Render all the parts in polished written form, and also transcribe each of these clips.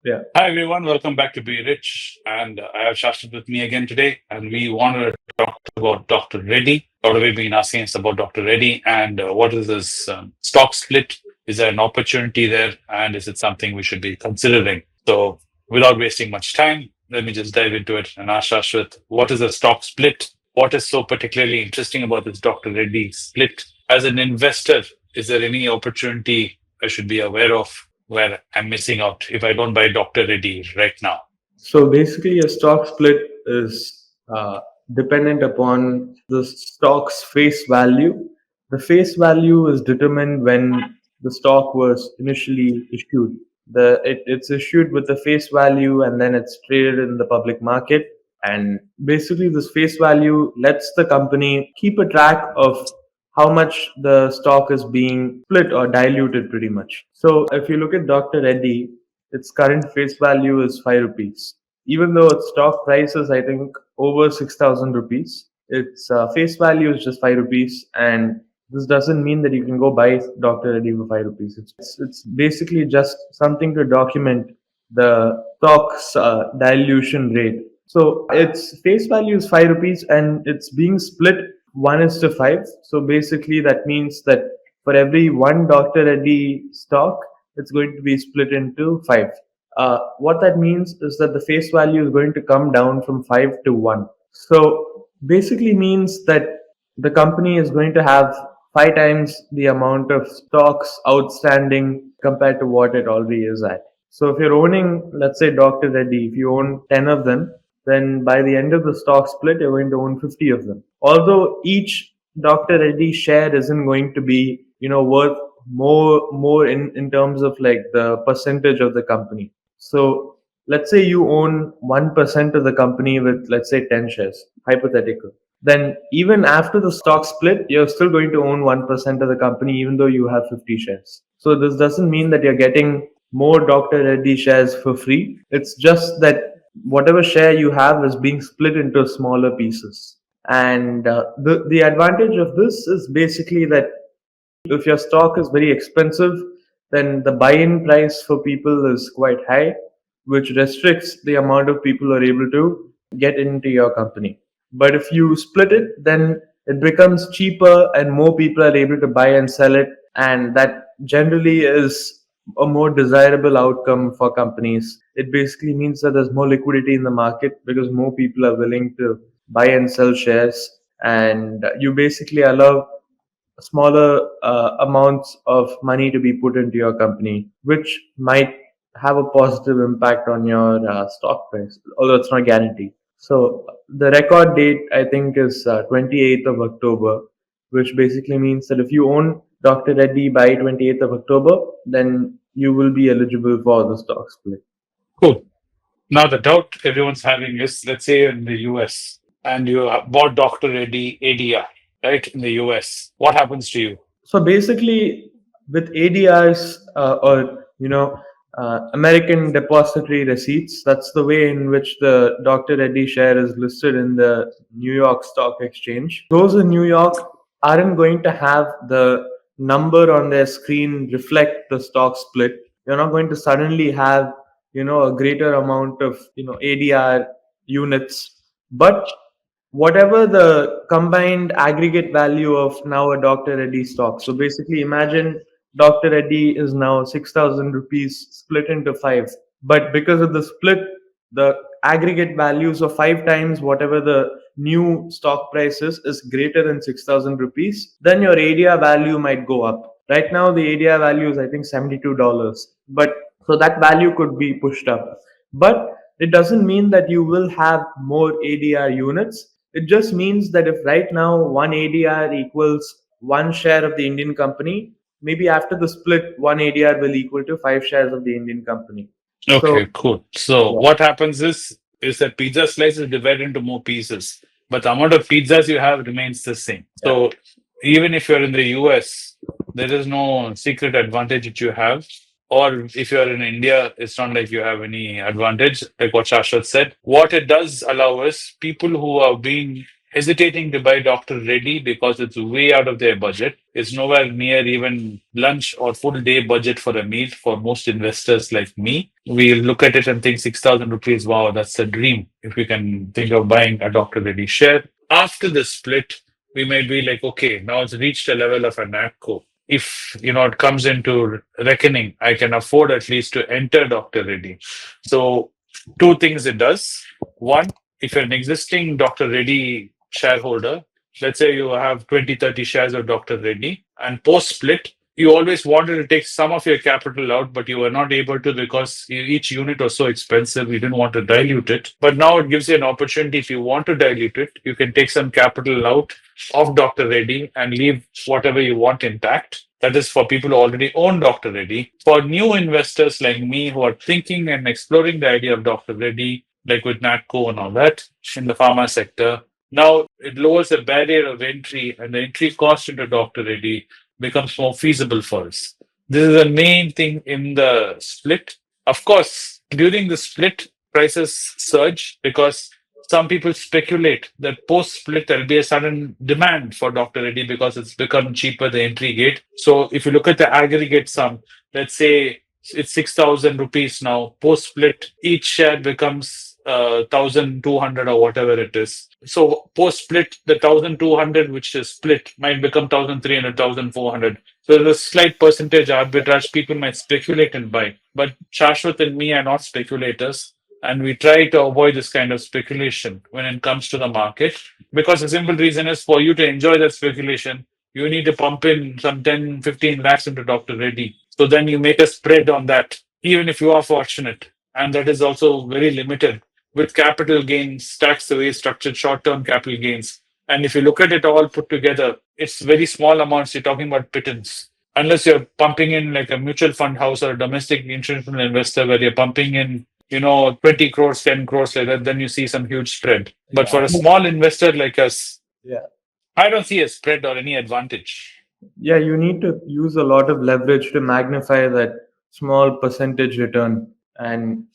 Yeah. Hi everyone, welcome back to Be Rich. And I have Shashwat with me again today. And we wanted to talk about Dr. Reddy. A lot of you have been asking us about Dr. Reddy and what is this stock split? Is there an opportunity there? And is it something we should be considering? So without wasting much time, let me just dive into it and ask Shashwat, what is a stock split? What is so particularly interesting about this Dr. Reddy split? As an investor, is there any opportunity I should be aware of where I'm missing out if I don't buy Dr. Reddy right now? So basically, a stock split is dependent upon the stock's face value. The face value is determined when the stock was initially issued. It's issued with the face value and then it's traded in the public market. And basically, this face value lets the company keep a track of how much the stock is being split or diluted pretty much. So if you look at Dr. Reddy, its current face value is 5 rupees. Even though its stock price is, I think, over 6,000 rupees, its face value is just 5 rupees. And this doesn't mean that you can go buy Dr. Reddy for 5 rupees. It's basically just something to document the stock's dilution rate. So its face value is 5 rupees and it's being split 1:5. So basically, that means that for every one Dr. Reddy stock, it's going to be split into 5. What that means is that the face value is going to come down from 5 to 1. So basically means that the company is going to have 5 times the amount of stocks outstanding compared to what it already is at. So if you're owning, let's say Dr. Reddy, if you own 10 of them, then by the end of the stock split, you're going to own 50 of them. Although each Dr. Reddy share isn't going to be, worth more in terms of like the percentage of the company. So let's say you own 1% of the company with, let's say, 10 shares, hypothetical. Then even after the stock split, you're still going to own 1% of the company, even though you have 50 shares. So this doesn't mean that you're getting more Dr. Reddy shares for free. It's just that whatever share you have is being split into smaller pieces. And the advantage of this is basically that if your stock is very expensive, then the buy-in price for people is quite high, which restricts the amount of people who are able to get into your company. But if you split it, then it becomes cheaper and more people are able to buy and sell it. And that generally is a more desirable outcome for companies. It basically means that there's more liquidity in the market because more people are willing to buy and sell shares. And you basically allow smaller amounts of money to be put into your company, which might have a positive impact on your stock price, although it's not guaranteed. So the record date, I think, is 28th of October, which basically means that if you own Dr. Reddy by 28th of October, then you will be eligible for the stock split. Cool. Now, the doubt everyone's having is, let's say you're in the US and you bought Dr. Reddy ADR, right, in the US. What happens to you? So basically, with ADRs American Depository Receipts, that's the way in which the Dr. Reddy share is listed in the New York Stock Exchange. Those in New York aren't going to have the number on their screen reflect the stock split. You're not going to suddenly have a greater amount of ADR units, but whatever the combined aggregate value of now a Dr. Reddy stock. So basically, imagine Dr. Reddy is now 6,000 rupees split into 5. But because of the split, the aggregate values of 5 times whatever the new stock price is greater than 6,000 rupees, then your ADR value might go up. Right now, the ADR value is, I think, $72. But so that value could be pushed up. But it doesn't mean that you will have more ADR units. It just means that if right now one ADR equals one share of the Indian company, maybe after the split, one ADR will equal to 5 shares of the Indian company. So, Okay, cool. So yeah, what happens is that pizza slice is divided into more pieces, but the amount of pizzas you have remains the same. yeah. So even if you're in the US, there is no secret advantage that you have. Or if you're in India, it's not like you have any advantage, like what Shashwat said. What it does allow is people who are being hesitating to buy Dr. Reddy because it's way out of their budget. It's nowhere near even lunch or full day budget for a meal for most investors like me. We look at it and think 6,000 rupees, wow, that's a dream if we can think of buying a Dr. Reddy share. After the split, we might be like, okay, now it's reached a level of a NATCO. If it comes into reckoning, I can afford at least to enter Dr. Reddy. So two things it does. One, if you're an existing Dr. Reddy shareholder, let's say you have 20, 30 shares of Dr. Reddy, and post split, you always wanted to take some of your capital out, but you were not able to because each unit was so expensive. You didn't want to dilute it. But now it gives you an opportunity. If you want to dilute it, you can take some capital out of Dr. Reddy and leave whatever you want intact. That is for people who already own Dr. Reddy. For new investors like me who are thinking and exploring the idea of Dr. Reddy, like with NATCO and all that in the pharma sector, now it lowers the barrier of entry and the entry cost into Dr. Reddy becomes more feasible for us. This is the main thing in the split. Of course, during the split, prices surge because some people speculate that post split there'll be a sudden demand for Dr. Reddy because it's become cheaper, the entry gate. So if you look at the aggregate sum, let's say it's 6,000 rupees now. Post split, each share becomes 1,200 or whatever it is. So post split, the 1,200 which is split might become 1,300, 1,400. So there's a slight percentage arbitrage. People might speculate and buy. But Shashwat and me are not speculators. And we try to avoid this kind of speculation when it comes to the market. Because the simple reason is for you to enjoy that speculation, you need to pump in some 10, 15 lakhs into Dr. Reddy. So then you make a spread on that, even if you are fortunate. And that is also very limited with capital gains, tax the way structured short-term capital gains. And if you look at it all put together, it's very small amounts. You're talking about pittance. Unless you're pumping in like a mutual fund house or a domestic institutional investor where you're pumping in 20 crores, 10 crores like that, then you see some huge spread. But for a small investor like us, Yeah. I don't see a spread or any advantage. Yeah, you need to use a lot of leverage to magnify that small percentage return, and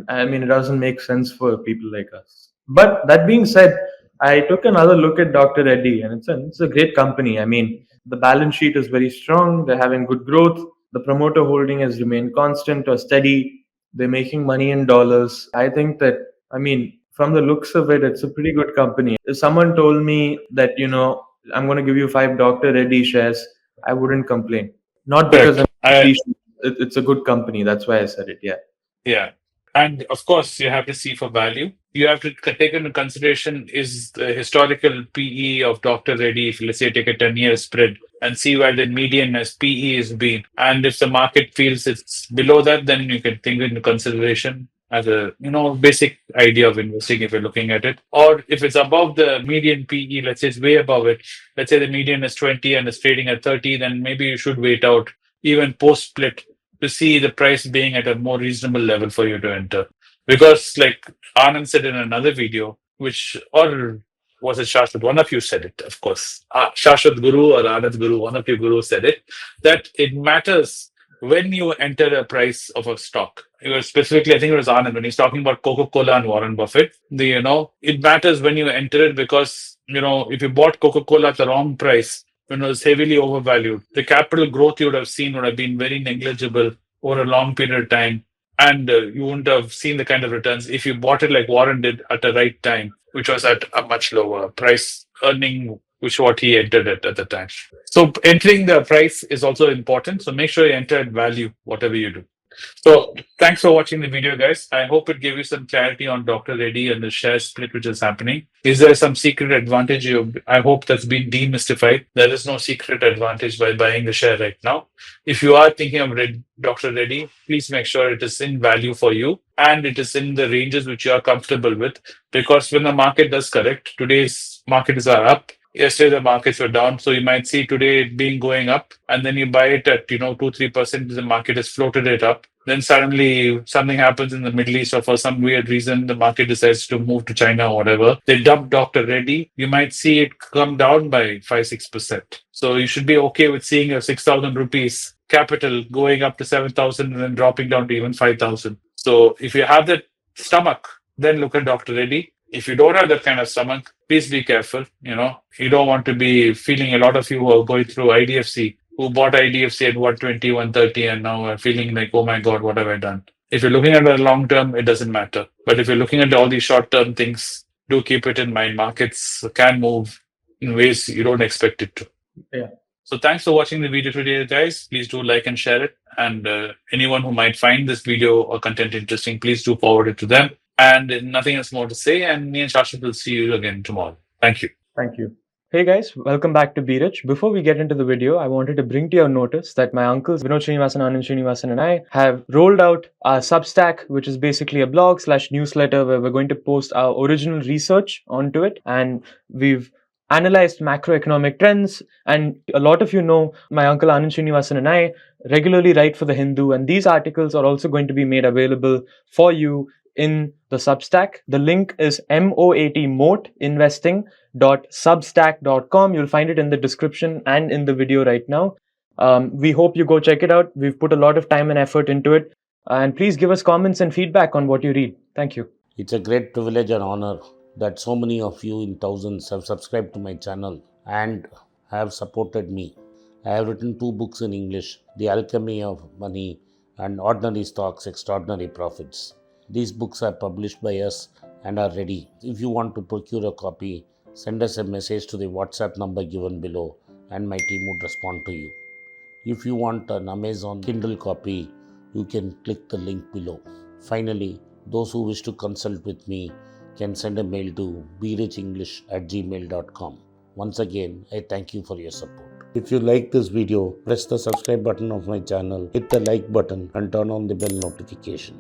I mean it doesn't make sense for people like us. But that being said, I took another look at Dr. Reddy, and it's a great company. I mean, the balance sheet is very strong. They're having good growth. The promoter holding has remained constant or steady. They're making money in dollars. I think that, I mean, from the looks of it, it's a pretty good company. If someone told me that, I'm going to give you 5 Dr. Reddy shares, I wouldn't complain. Not because Correct. it's a good company. That's why I said it. Yeah. Yeah. And of course, you have to see for value. You have to take into consideration is the historical PE of Dr. Reddy, if let's say take a 10-year spread and see where the median as PE has been. And if the market feels it's below that, then you can take into consideration as a basic idea of investing if you're looking at it. Or if it's above the median PE, let's say it's way above it, let's say the median is 20 and it's trading at 30, then maybe you should wait out even post split to see the price being at a more reasonable level for you to enter. Because like Anand said in another video, or was it Shashwat? One of you said it, of course. Shashwat Guru or Anand Guru, one of you gurus said it, that it matters when you enter a price of a stock. It was specifically, I think it was Anand, when he's talking about Coca-Cola and Warren Buffett, it matters when you enter it because, if you bought Coca-Cola at the wrong price, when it was heavily overvalued, the capital growth you would have seen would have been very negligible over a long period of time. And you wouldn't have seen the kind of returns if you bought it like Warren did at the right time, which was at a much lower price earning, which what he entered at the time. So entering the price is also important. So make sure you enter at value, whatever you do. So thanks for watching the video, guys. I hope it gave you some clarity on Dr. Reddy and the share split which is happening. Is there some secret advantage? I hope that's been demystified. There is no secret advantage by buying the share right now. If you are thinking of Dr. Reddy, please make sure it is in value for you and it is in the ranges which you are comfortable with. Because when the market does correct, today's markets are up. Yesterday the markets were down, so you might see today it being going up, and then you buy it at 2-3%. The market has floated it up. Then suddenly something happens in the Middle East, or for some weird reason the market decides to move to China or whatever. They dump Dr. Reddy. You might see it come down by 5-6%. So you should be okay with seeing your 6,000 rupees capital going up to 7,000 and then dropping down to even 5,000. So if you have that stomach, then look at Dr. Reddy. If you don't have that kind of stomach, please be careful. You don't want to be feeling, a lot of you who are going through IDFC, who bought IDFC at 120, 130, and now are feeling like, oh my God, what have I done? If you're looking at the long term, it doesn't matter. But if you're looking at all these short term things, do keep it in mind. Markets can move in ways you don't expect it to. Yeah. So thanks for watching the video today, guys. Please do like and share it. And anyone who might find this video or content interesting, please do forward it to them. And nothing else more to say. And me and Shashwat will see you again tomorrow. Thank you. Thank you. Hey guys, welcome back to Be Rich. Before we get into the video, I wanted to bring to your notice that my uncles VinodSrinivasan, Anand Srinivasan, and I have rolled out our Substack, which is basically a blog/newsletter where we're going to post our original research onto it. And we've analyzed macroeconomic trends. And a lot of you know my uncle Anand Srinivasan and I regularly write for The Hindu. And these articles are also going to be made available for you in the Substack. The link is moatinvesting.substack.com. You'll find it in the description and in the video right now. We hope you go check it out. We've put a lot of time and effort into it. And please give us comments and feedback on what you read. Thank you. It's a great privilege and honor that so many of you in thousands have subscribed to my channel and have supported me. I have written 2 books in English, The Alchemy of Money and Ordinary Stocks, Extraordinary Profits. These books are published by us and are ready. If you want to procure a copy, send us a message to the WhatsApp number given below and my team would respond to you. If you want an Amazon Kindle copy, you can click the link below. Finally, those who wish to consult with me can send a mail to berichenglish@gmail.com. Once again, I thank you for your support. If you like this video, press the subscribe button of my channel, hit the like button and turn on the bell notification.